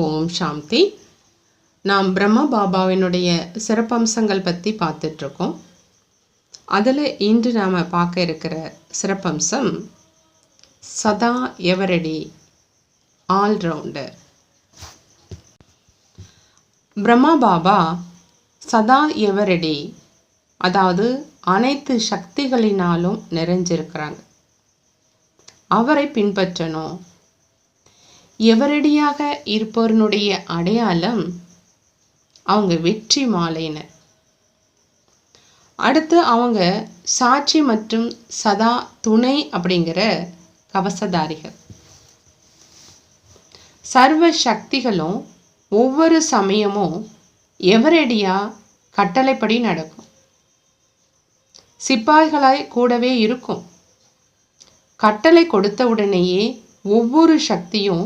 ஓம் சாந்தி. நாம் பிரம்ம பாபாவினுடைய சிறப்பம்சங்கள் பற்றி பார்த்துட்ருக்கோம். அதில் இன்று நாம் பார்க்க இருக்கிற சிறப்பம்சம் சதா எவரடி, ஆல்ரவுண்டர். பிரம்மா பாபா சதா எவரடி, அதாவது அனைத்து சக்திகளினாலும் நிறைஞ்சிருக்கிறாங்க. அவரை பின்பற்றணும். எவரடியாக இருப்பவனுடைய அடையாளம் அவங்க வெற்றி மாலையினர். அடுத்து அவங்க சாட்சி மற்றும் சதா துணை அப்படிங்கிற கவசதாரிகள். சர்வ சக்திகளும் ஒவ்வொரு சமயமும் எவரடியா கட்டளைப்படி நடக்கும். சிப்பாய்களாய் கூடவே இருக்கும். கட்டளை கொடுத்த உடனேயே ஒவ்வொரு சக்தியும்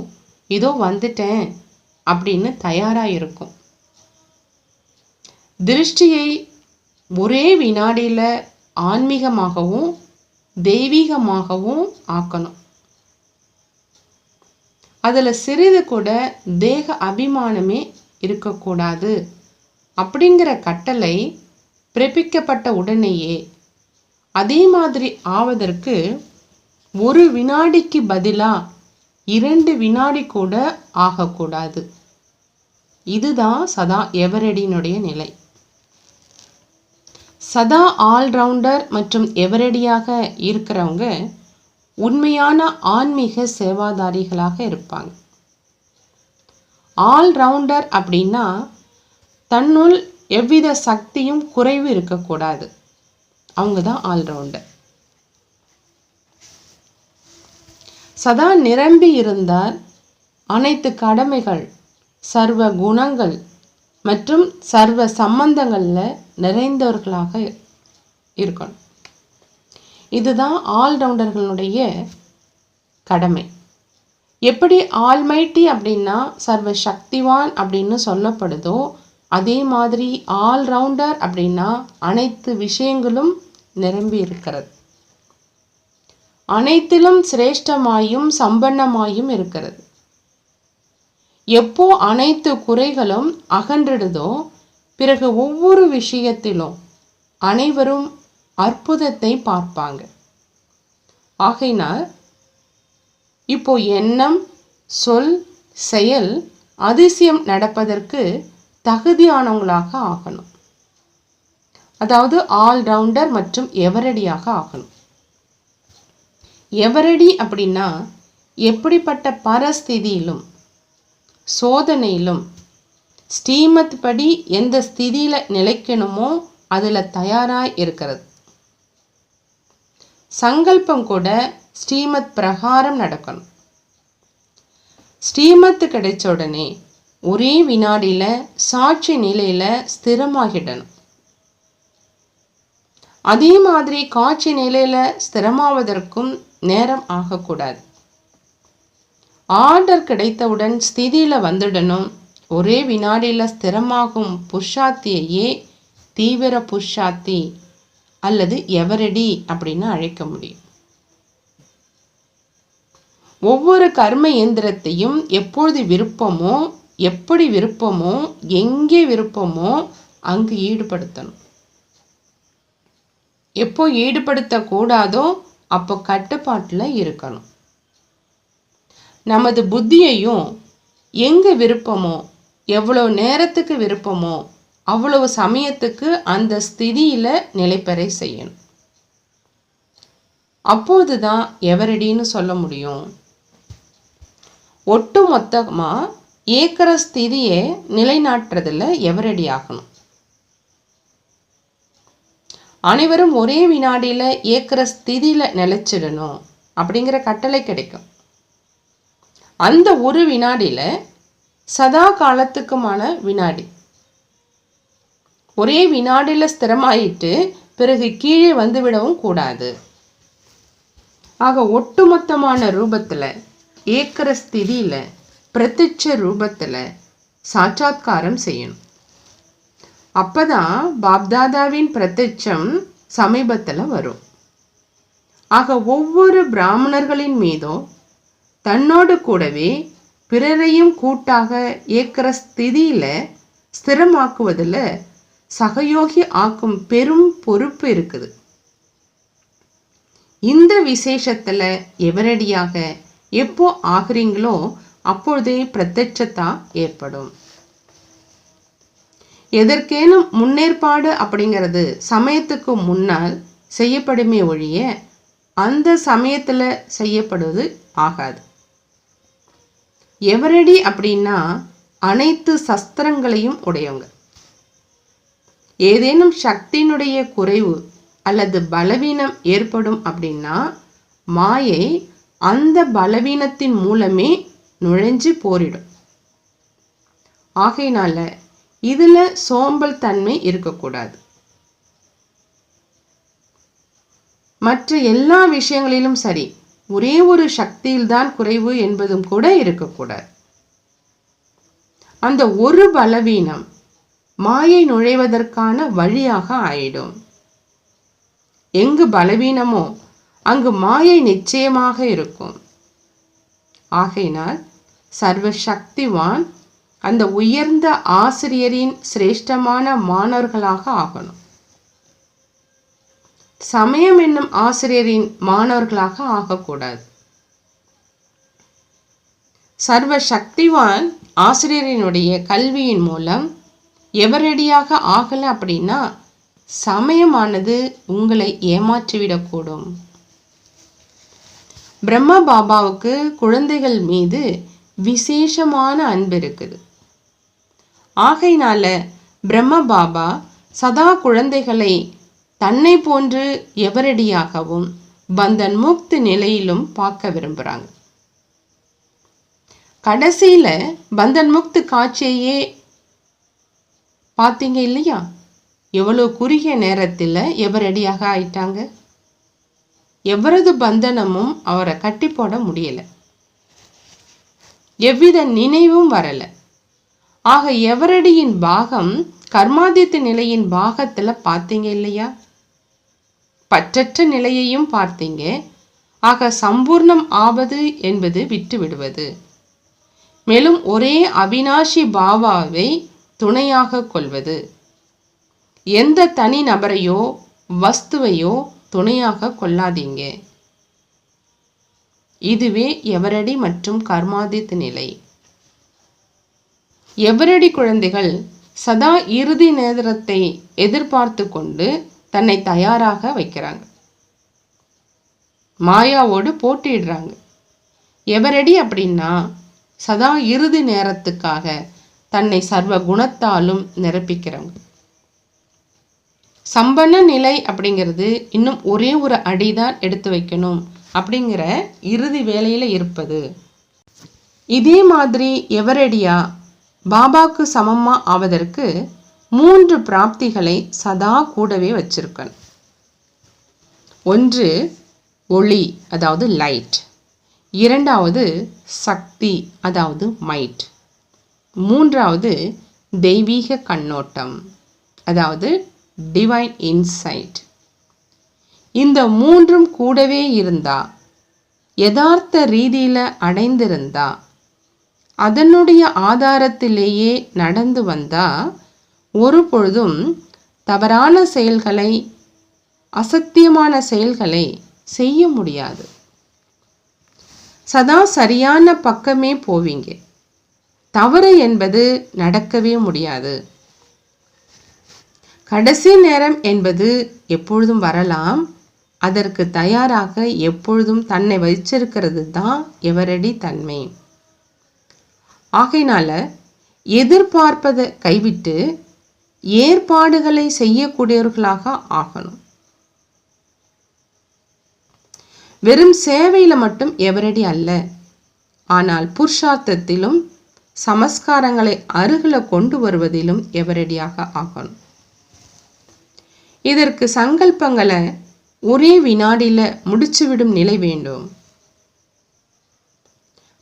இதோ வந்துட்டேன் அப்படின்னு தயாராக இருக்கும். திருஷ்டியை ஒரே வினாடியில் ஆன்மீகமாகவும் தெய்வீகமாகவும் ஆக்கணும். அதில் சிறிது கூட தேக அபிமானமே இருக்கக்கூடாது அப்படிங்கிற கட்டளை பிறப்பிக்கப்பட்ட உடனேயே அதே மாதிரி ஆவதற்கு ஒரு வினாடிக்கு பதிலாக 2 வினாடி கூட ஆகக்கூடாது. இதுதான் சதா எவரடியினுடைய நிலை. சதா ஆல்ரவுண்டர் மற்றும் எவரடியாக இருக்கிறவங்க உண்மையான ஆன்மீக சேவாதாரிகளாக இருப்பாங்க. ஆல்ரவுண்டர் அப்படின்னா தன்னுள் எவ்வித சக்தியும் குறைவு இருக்கக்கூடாது. அவங்க தான் ஆல்ரவுண்டர். சதா நிரம்பி இருந்தால் அனைத்து கடமைகள், சர்வ குணங்கள் மற்றும் சர்வ சம்பந்தங்களில் நிறைந்தவர்களாக இருக்கணும். இதுதான் ஆல்ரவுண்டர்களுடைய கடமை. எப்படி ஆல்மைட்டி அப்படின்னா சர்வ சக்திவான் அப்படின்னு சொல்லப்படுதோ, அதே மாதிரி ஆல்ரவுண்டர் அப்படின்னா அனைத்து விஷயங்களும் நிரம்பி இருக்கிறது. அனைத்திலும் சிரேஷ்டமாயும் சம்பன்னமாயும் இருக்கிறது. எப்போ அனைத்து குறைகளும் அகன்றிடுதோ பிறகு ஒவ்வொரு விஷயத்திலும் அனைவரும் அற்புதத்தை பார்ப்பாங்க. ஆகையினால் இப்போ எண்ணம், சொல், செயல் அதிசயம் நடப்பதற்கு தகுதியானவங்களாக ஆகணும். அதாவது ஆல்ரவுண்டர் மற்றும் எவரடியாக ஆகணும். எவரடி அப்படின்னா எப்படிப்பட்ட பரஸ்திதியிலும் சோதனையிலும் ஸ்ரீமத் படி எந்த ஸ்திதியில் நிலைக்கணுமோ அதில் தயாராக இருக்கிறது. சங்கல்பம் கூட ஸ்ரீமத் பிரகாரம் நடக்கணும். ஸ்ரீமத் கிடைச்ச உடனே ஒரே வினாடியில் சாட்சி நிலையில் ஸ்திரமாகிடணும். அதே மாதிரி காட்சி நிலையில் ஸ்திரமாவதற்கும் நேரம் ஆகக்கூடாது. ஆர்டர் கிடைத்தவுடன் ஸ்திதியில் வந்துடணும். ஒரே வினாடியில் ஸ்திரமாகும் புருஷார்த்தியையே தீவிர புருஷார்த்தி அல்லது எவரடி அப்படின்னு அழைக்க முடியும். ஒவ்வொரு கர்ம இயந்திரத்தையும் எப்பொழுது விருப்பமோ, எப்படி விருப்பமோ, எங்கே விருப்பமோ அங்கு ஈடுபடுத்தணும். எப்போ ஈடுபடுத்தக்கூடாதோ அப்போ கட்டுப்பாட்டில் இருக்கணும். நமது புத்தியையும் எங்கே விருப்பமோ, எவ்வளோ நேரத்துக்கு விருப்பமோ அவ்வளவு சமயத்துக்கு அந்த ஸ்திதியில் நிலைப்பெறை செய்யணும். அப்போது தான் எவரடின்னு சொல்ல முடியும். ஒட்டு மொத்தமாக ஏக்கர ஸ்திதியை நிலைநாட்டுறதில் எவரடி ஆகணும். அனைவரும் ஒரே வினாடியில் ஏக்கிற ஸ்திதியில் நிலைச்சிடணும் அப்படிங்கிற கட்டளை கிடைக்கும். அந்த ஒரு வினாடியில் சதா காலத்துக்குமான வினாடி. ஒரே வினாடியில் ஸ்திரமாயிட்டு பிறகு கீழே வந்துவிடவும் கூடாது. ஆக ஒட்டுமொத்தமான ரூபத்தில் ஏக்கிற ஸ்திதியில் பிரத்யட்ச ரூபத்தில் சாட்சாத்காரம் செய்யணும். அப்பதான் பாப்தாதாவின் பிரத்யட்சம் சமீபத்தில் வரும். ஆக ஒவ்வொரு பிராமணர்களின் மீதும் தன்னோடு கூடவே பிறரையும் கூட்டாக ஏற்கிற ஸ்திதியில ஸ்திரமாக்குவதில் சகயோகி ஆக்கும் பெரும் பொறுப்பு இருக்குது. இந்த விசேஷத்துல எவரடியாக எப்போ ஆகிறீங்களோ அப்பொழுதே பிரத்யட்சத்தா ஏற்படும். எதற்கேனும் முன்னேற்பாடு அப்படிங்கிறது சமயத்துக்கு முன்னால் செய்யப்படுமே ஒழிய அந்த சமயத்துல செய்யப்படுவது ஆகாது. எவரடி அப்படின்னா அனைத்து சஸ்திரங்களையும் உடையவங்க. ஏதேனும் சக்தியினுடைய குறைவு அல்லது பலவீனம் ஏற்படும் அப்படின்னா மாயை அந்த பலவீனத்தின் மூலமே நுழைஞ்சு போரிடும். ஆகையினால இதுல சோம்பல் தன்மை இருக்கக்கூடாது. மற்ற எல்லா விஷயங்களிலும் சரி, ஒரே ஒரு சக்தியில்தான் குறைவு என்பதும் கூட இருக்கக்கூடாது. அந்த ஒரு பலவீனம் மாயை நுழைவதற்கான வழியாக ஆயிடும். எங்கு பலவீனமோ அங்கு மாயை நிச்சயமாக இருக்கும். ஆகையினால் சர்வ சக்திவான் அந்த உயர்ந்த ஆசிரியரின் சிரேஷ்டமான மாணவர்களாக ஆகணும். சமயம் என்னும் ஆசிரியரின் மாணவர்களாக ஆகக்கூடாது. சர்வ சக்திவான் ஆசிரியரினுடைய கல்வியின் மூலம் எவரடியாக ஆகல அப்படின்னா சமயமானது உங்களை ஏமாற்றிவிடக்கூடும். பிரம்ம பாபாவுக்கு குழந்தைகள் மீது விசேஷமான அன்பு இருக்குது. ஆகையினால பிரம்ம பாபா சதா குழந்தைகளை தன்னை போன்று எவரடியாகவும் பந்தன் முக்தி நிலையிலும் பார்க்க விரும்புறாங்க. கடைசியில பந்தன் முக்தி காட்சியையே பார்த்தீங்க இல்லையா? எவ்வளவு குறுகிய நேரத்தில் எவரடியாக ஆயிட்டாங்க. எவரது பந்தனமும் அவரை கட்டி போட முடியல, எவ்வித நினைவும் வரல. ஆக எவரடியின் பாகம் கர்மாதித்த நிலையின் பாகத்துல பார்த்தீங்க இல்லையா? பற்றற்ற நிலையையும் பார்த்தீங்க. ஆக சம்பூர்ணம் ஆவது என்பது விட்டு விடுவது, மேலும் ஒரே அவினாஷி பாபாவை துணையாக கொள்வது. எந்த தனி நபரையோ வஸ்துவையோ துணையாக கொள்ளாதீங்க. இதுவே எவரடி மற்றும் கர்மாதித் நிலை. எவரடி குழந்தைகள் சதா இறுதி நேரத்தை எதிர்பார்த்து கொண்டு தன்னை தயாராக வைக்கிறாங்க. மாயாவோடு போட்டிடுறாங்க. எவரடி அப்படின்னா சதா இறுதி நேரத்துக்காக தன்னை சர்வ குணத்தாலும் நிரப்பிக்கிறாங்க. சம்பன்ன நிலை அப்படிங்கிறது இன்னும் ஒரே ஒரு அடிதான் எடுத்து வைக்கணும் அப்படிங்கிற இறுதி வேலையில இருப்பது. இதே மாதிரி எவரடியா பாபாக்கு சமமா ஆவதற்கு 3 பிராப்திகளை சதா கூடவே வச்சிருக்கணும். ஒன்று ஒளி, அதாவது லைட். இரண்டாவது சக்தி, அதாவது மைட். மூன்றாவது தெய்வீக கண்ணோட்டம், அதாவது டிவைன் இன்சைட். இந்த 3ம் கூடவே இருந்தா, யதார்த்த ரீதியில அடைந்திருந்தா, அதனுடைய ஆதாரத்திலேயே நடந்து வந்தா ஒரு பொழுதும் தவறான செயல்களை, அசத்தியமான செயல்களை செய்ய முடியாது. சதா சரியான பக்கமே போவீங்க. தவறு என்பது நடக்கவே முடியாது. கடைசி நேரம் என்பது எப்பொழுதும் வரலாம். அதற்கு தயாராக எப்பொழுதும் தன்னை வைச்சிருக்கிறது தான் எவரடி தன்மை. ஆகையினால எதிர்பார்ப்பதை கைவிட்டு ஏற்பாடுகளை செய்யக்கூடியவர்களாக ஆகணும். வெறும் சேவையில மட்டும் எவரடி அல்ல, ஆனால் புருஷார்த்தத்திலும் சமஸ்காரங்களை அருகில கொண்டு வருவதிலும் எவரடியாக ஆகணும். இதற்கு சங்கல்பங்களை ஒரே வினாடியில முடிச்சுவிடும் நிலை வேண்டும்.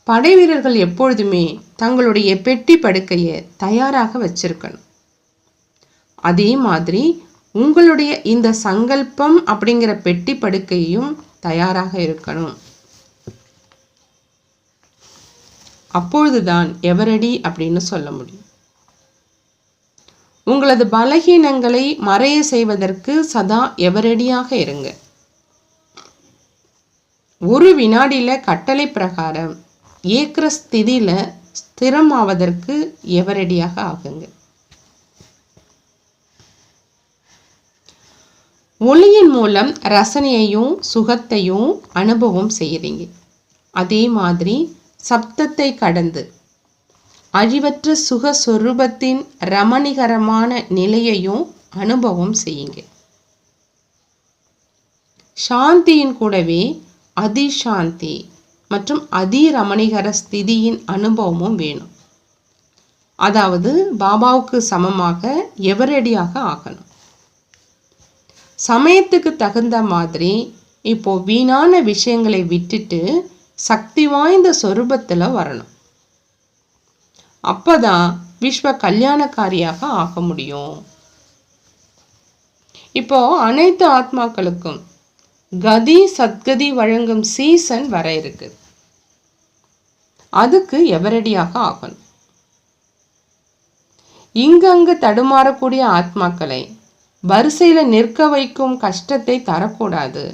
படை வீரர்கள் எப்பொழுதுமே தங்களுடைய பெட்டி படுக்கையை தயாராக வச்சிருக்கணும். அதே மாதிரி உங்களுடைய இந்த சங்கல்பம் அப்படிங்கிற பெட்டி படுக்கையும் தயாராக இருக்கணும். அப்பொழுதுதான் எவரடி அப்படின்னு சொல்ல முடியும். உங்களது பலகீனங்களை மறைய செய்வதற்கு சதா எவரடியாக இருங்க. ஒரு வினாடியில கட்டளை பிரகாரம் ஏக்கிற ஸ்திதியில ஸ்திரமாவதற்கு எவரடியாக ஆகுங்க. ஒளியின் மூலம் ரசனையையும் சுகத்தையும் அனுபவம் செய்கிறீங்க. அதே மாதிரி சப்தத்தை கடந்து அழிவற்ற சுக சொரூபத்தின் ரமணிகரமான நிலையையும் அனுபவம் செய்யுங்க. சாந்தியின் கூடவே அதிசாந்தி மற்றும் அதிரமணிகர ஸ்திதியின் அனுபவமும் வேணும். அதாவது பாபாவுக்கு சமமாக எவரடியாக ஆகணும். சமயத்துக்கு தகுந்த மாதிரி இப்போ வீணான விஷயங்களை விட்டுட்டு சக்தி வாய்ந்த சொரூபத்தில் வரணும். அப்பதான் விஸ்வ கல்யாணக்காரியாக ஆக முடியும். இப்போ அனைத்து ஆத்மாக்களுக்கும் கதி சத்கதி வழங்கும் சீசன் வர இருக்கு. அதுக்கு எவரடியாக ஆகணும். இங்கங்கு தடுமாறக்கூடிய ஆத்மாக்களை வரிசையில நிற்க வைக்கும் கஷ்டத்தை தரக்கூடாது.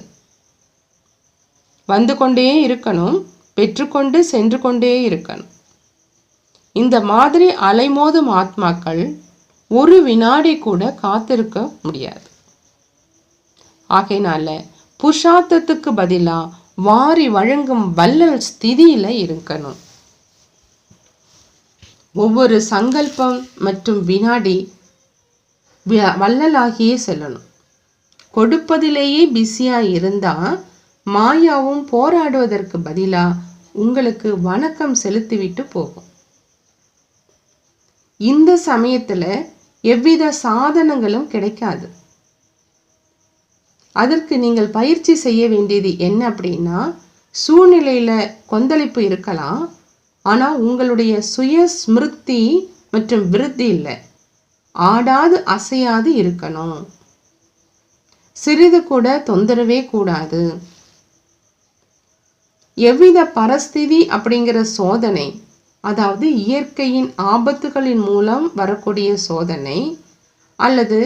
வந்து கொண்டே இருக்கணும், பெற்றுக்கொண்டு சென்று கொண்டே இருக்கணும். இந்த மாதிரி அலைமோதும் ஆத்மாக்கள் ஒரு வினாடி கூட காத்திருக்க முடியாது. ஆகையினால புருஷார்த்தத்துக்கு பதிலா வாரி வழங்கும் வள்ளல் ஸ்திதியில இருக்கணும். ஒவ்வொரு சங்கல்பம் மற்றும் வினாடி வள்ளலாகியே செல்லணும். கொடுப்பதிலேயே பிஸியா இருந்தா மாயாவும் போராடுவதற்கு பதிலா உங்களுக்கு வணக்கம் செலுத்திவிட்டு போகும். இந்த சமயத்துல எவ்வித சாதனங்களும் கிடைக்காது. அதற்கு நீங்கள் பயிற்சி செய்ய வேண்டியது என்ன அப்படின்னா, சூழ்நிலையில கொந்தளிப்பு இருக்கலாம், ஆனா உங்களுடைய சுய ஸ்மிருதி மற்றும் விருத்தி இல்லை. ஆடாது அசையாது இருக்கணும். சிறிது கூட தொந்தரவே கூடாது. எவ்வித பரஸ்திதி அப்படிங்கிற சோதனை, அதாவது இயற்கையின் ஆபத்துகளின் மூலம் வரக்கூடிய சோதனை அல்லது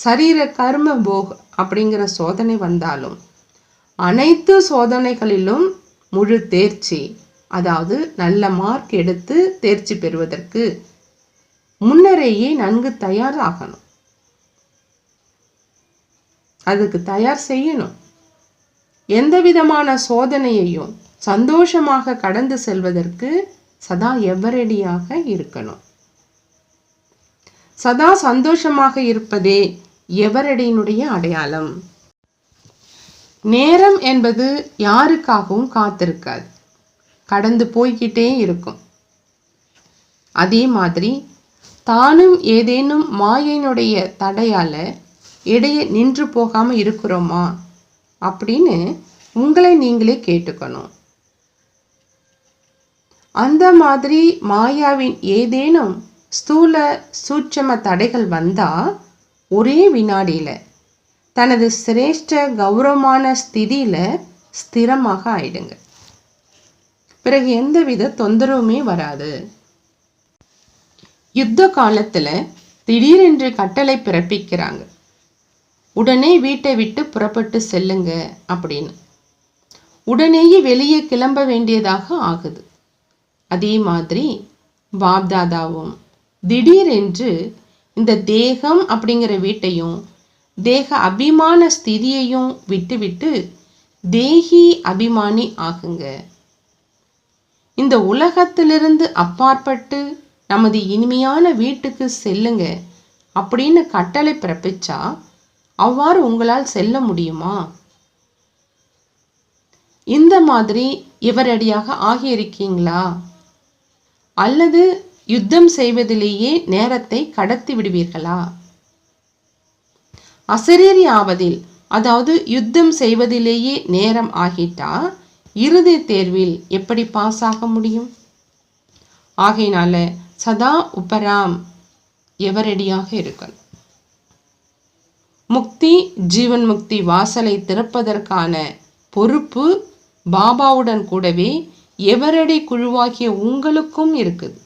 சரீர கர்ம போக் அப்படிங்கிற சோதனை வந்தாலும் அனைத்து சோதனைகளிலும் முழு தேர்ச்சி, அதாவது நல்ல மார்க் எடுத்து தேர்ச்சி பெறுவதற்கு முன்னரேயே நன்கு தயாராகணும். அதுக்கு தயார் செய்யணும். எந்த விதமான சோதனையையும் சந்தோஷமாக கடந்து செல்வதற்கு சதா எவரடியாக இருக்கணும். சதா சந்தோஷமாக இருப்பதே எவரடியினுடைய அடையாளம். நேரம் என்பது யாருக்காகவும் காத்திருக்காது, கடந்து போய்கிட்டே இருக்கும். அதே மாதிரி தானும் ஏதேனும் மாயினுடைய தடையால இடையே நின்று போகாம இருக்கிறோமா அப்படின்னு உங்களை நீங்களே கேட்டுக்கணும். அந்த மாதிரி மாயாவின் ஏதேனும் ஸ்தூல சூட்சம தடைகள் வந்தா ஒரே வினாடியில தனது சிரேஷ்ட கௌரவமான ஸ்திதியில ஸ்திரமாக ஆயிடுங்க. பிறகு எந்தவித தொந்தரவுமே வராது. யுத்த காலத்துல திடீரென்று கட்டளை பிறப்பிக்கிறாங்க, உடனே வீட்டை விட்டு புறப்பட்டு செல்லுங்க அப்படின்னு. உடனேயே வெளியே கிளம்ப வேண்டியதாக ஆகுது. அதே மாதிரி பாப்தாதாவும் திடீரென்று இந்த தேகம் அப்படிங்கிற வீட்டையும் தேக அபிமான ஸ்திதியையும் விட்டுவிட்டு தேகி அபிமானி ஆகுங்க. இந்த உலகத்திலிருந்து அப்பாற்பட்டு நமது இனிமையான வீட்டுக்கு செல்லுங்க அப்படின்னு கட்டளை பிறப்பிச்சா அவ்வாறு உங்களால் செல்ல முடியுமா? இந்த மாதிரி இவரடியாக ஆகியிருக்கீங்களா? அல்லது யுத்தம் செய்வதிலேயே நேரத்தை கடத்தி விடுவீர்களா? அசரீரி ஆவதில், அதாவது யுத்தம் செய்வதிலேயே நேரம் ஆகிட்டா இறுதி தேர்வில் எப்படி பாஸ் ஆக முடியும்? ஆகையினால சதா உபராம் எவரடியாக இருக்கணும். முக்தி ஜீவன் முக்தி வாசலை திறப்பதற்கான பொறுப்பு பாபாவுடன் கூடவே எவரடி குழுவாகிய உங்களுக்கும் இருக்குது.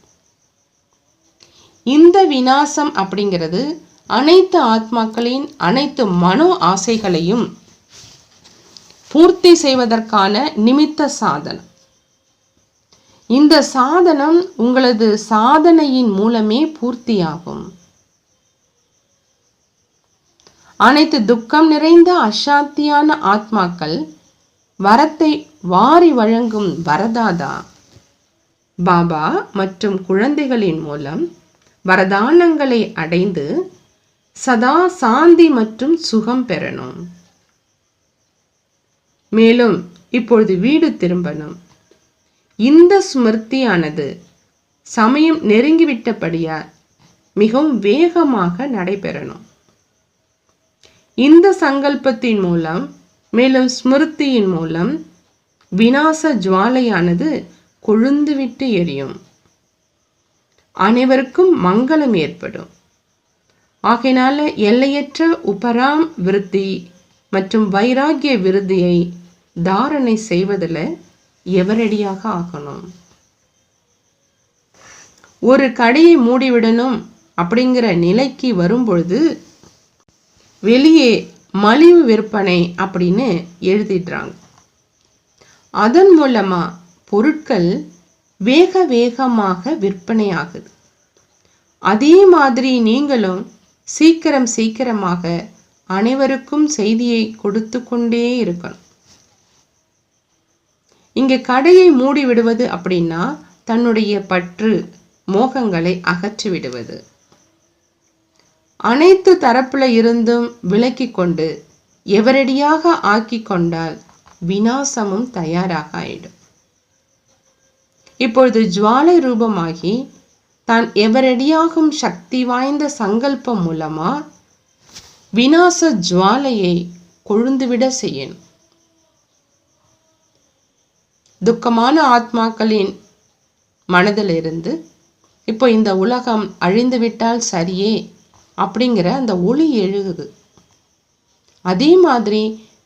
இந்த விநாசம் அப்படிங்கிறது அனைத்து ஆத்மாக்களின் அனைத்து மனோ ஆசைகளையும் பூர்த்தி செய்வதற்கான நிமித்த சாதனம். இந்த சாதனம் உங்களது சாதனையின் மூலமே பூர்த்தியாகும். அனைத்து துக்கம் நிறைந்த அசாத்தியான ஆத்மாக்கள் வரத்தை வாரி வழங்கும் வரதாதா பாபா மற்றும் குழந்தைகளின் மூலம் வரதானங்களை அடைந்து சதா சாந்தி மற்றும் சுகம் பெறணும். மேலும் இப்பொழுது வீடு திரும்பணும். இந்த ஸ்மிருதியானது சமயம் நெருங்கிவிட்டபடியால் மிகவும் வேகமாக நடைபெறணும். இந்த சங்கல்பத்தின் மூலம் மேலும் ஸ்மிருதியின் மூலம் விநாச ஜுவாலையானது கொழுந்துவிட்டு எரியும். அனைவருக்கும் மங்களம் ஏற்படும். ஆகையினால எல்லையற்ற உபராம் விருத்தி மற்றும் வைராகிய விருத்தியை தாரணை செய்வதில் எவரடியாக ஆகணும். ஒரு கடையை மூடிவிடணும் அப்படிங்கிற நிலைக்கு வரும்பொழுது வெளியே மலிவு விற்பனை அப்படின்னு எழுதிடுறாங்க. அதன் மூலமா பொருட்கள் வேக வேகமாக விற்பனை ஆகுது. அதே மாதிரி நீங்களும் சீக்கிரமாக அனைவருக்கும் செய்தியை கொடுத்து கொண்டே இருக்கணும். இங்க கடையை மூடி விடுவது அப்படின்னா தன்னுடைய பற்று மோகங்களை அகற்றி விடுவது. அனைத்து தரப்புல இருந்தும் விலக்கி கொண்டு எவரடியாக ஆக்கி கொண்டால் விநாசமும் தயாராக ஆயிடும். இப்பொழுது ஜுவாலை ரூபமாகி தான் எவரடியாகும் சக்தி வாய்ந்த சங்கல்பம் மூலமா விநாச ஜுவாலையை கொழுந்துவிட செய்யணும். துக்கமான ஆத்மாக்களின் மனதிலிருந்து இப்போ இந்த உலகம் அழிந்துவிட்டால் சரியே அப்படிங்கிற அந்த ஒளி எழுகுது. அதே மாதிரி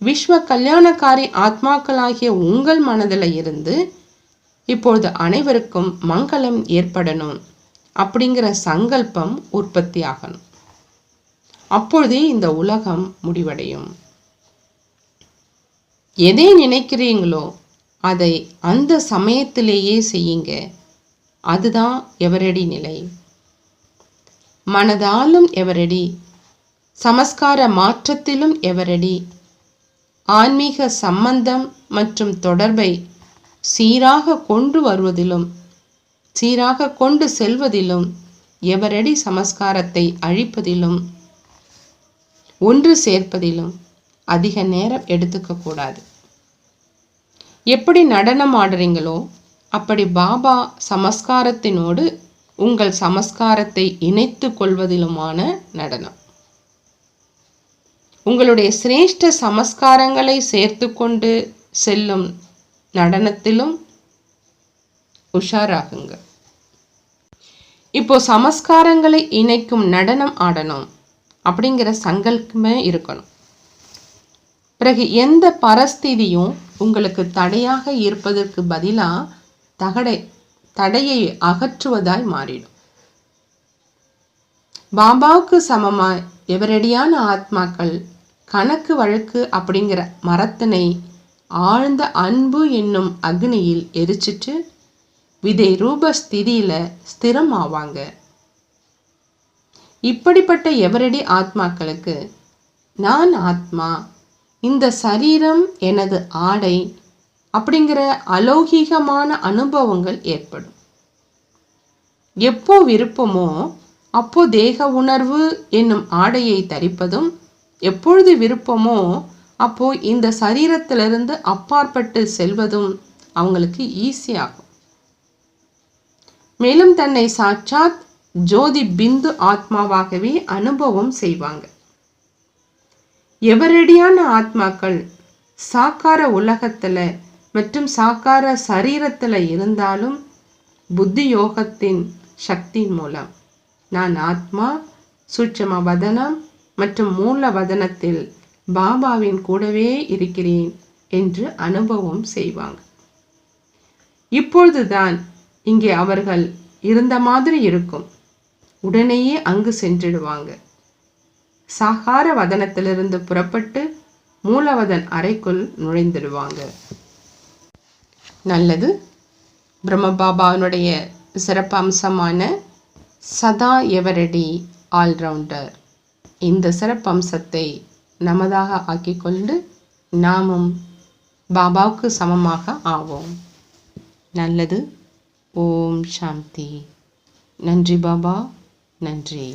விஸ்வ கல்யாணக்காரி ஆத்மாக்களாகிய உங்கள் மனதில் இருந்து இப்பொழுது அனைவருக்கும் மங்களம் ஏற்படணும் அப்படிங்கிற சங்கல்பம் உற்பத்தி ஆகணும். அப்பொழுதே இந்த உலகம் முடிவடையும். எதை நினைக்கிறீங்களோ அதை அந்த சமயத்திலேயே செய்யுங்க. அதுதான் எவரடி நிலை. மனதாலும் எவரடி, சமஸ்கார மாற்றத்திலும் எவரடி, ஆன்மீக சம்பந்தம் மற்றும் தொடர்பை சீராக கொண்டு வருவதிலும் சீராக கொண்டு செல்வதிலும் எவரடி சமஸ்காரத்தை அழிப்பதிலும் ஒன்று சேர்ப்பதிலும் அதிக நேரம் எடுத்துக்க கூடாது. எப்படி நடனம் ஆடுறீங்களோ அப்படி பாபா சமஸ்காரத்தினோடு உங்கள் சமஸ்காரத்தை இணைத்து கொள்வதிலுமான நடனம். உங்களுடைய சிரேஷ்ட சமஸ்காரங்களை சேர்த்து கொண்டு செல்லும் நடனத்திலும் உஷாராகுங்க. இப்போ சமஸ்காரங்களை இணைக்கும் நடனம் ஆடணும் அப்படிங்கிற சங்கல்பமே இருக்கணும். பிறகு எந்த பரஸ்திதியும் உங்களுக்கு தடையாக இருப்பதற்கு பதிலாக தடையை அகற்றுவதாய் மாறிடும். பாபாவுக்கு சமமாய் எவரடியான ஆத்மாக்கள் கணக்கு வழக்கு அப்படிங்கிற மரத்தினை ஆழ்ந்த அன்பு என்னும் அக்னியில் எரிச்சிட்டு விதை ரூப ஸ்திதியில ஸ்திரம் ஆவாங்க. இப்படிப்பட்ட எவரடி ஆத்மாக்களுக்கு நான் ஆத்மா, இந்த சரீரம் எனது ஆடை அப்படிங்கிற அலௌகிகமான அனுபவங்கள் ஏற்படும். எப்போ விருப்பமோ அப்போ தேக உணர்வு என்னும் ஆடையை தரிப்பதும், எப்பொழுது விருப்பமோ அப்போ இந்த சரீரத்திலிருந்து அப்பாற்பட்டு செல்வதும் அவங்களுக்கு ஈஸியாகும். மேலும் தன்னை சாட்சாத் ஜோதி பிந்து ஆத்மாவாகவே அனுபவம் செய்வாங்க. எவரடியான ஆத்மாக்கள் சாக்கார உலகத்துல மற்றும் சாக்கார சரீரத்துல இருந்தாலும் புத்தி யோகத்தின் சக்தி மூலம் நான் ஆத்மா, சூட்சம வதனம் மற்றும் மூல வதனத்தில் பாபாவின் கூடவே இருக்கிறேன் என்று அனுபவம் செய்வாங்க. இப்பொழுதுதான் இங்கே அவர்கள் இருந்த மாதிரி இருக்கும். உடனேயே அங்கு சென்றிடுவாங்க. சாகார வதனத்திலிருந்து புறப்பட்டு மூலவதன் அறைக்குள் நுழைந்துடுவாங்க. நல்லது. பிரம்மபாபாவினுடைய சிறப்பு அம்சமான சதா எவரடி ஆல்ரவுண்டர், இந்த சிறப்பு அம்சத்தை நமதாக ஆக்கிக்கொண்டு நாமும் பாபாவுக்கு சமமாக ஆவோம். நல்லது. ஓம் சாந்தி. நன்றி பாபா, நன்றி.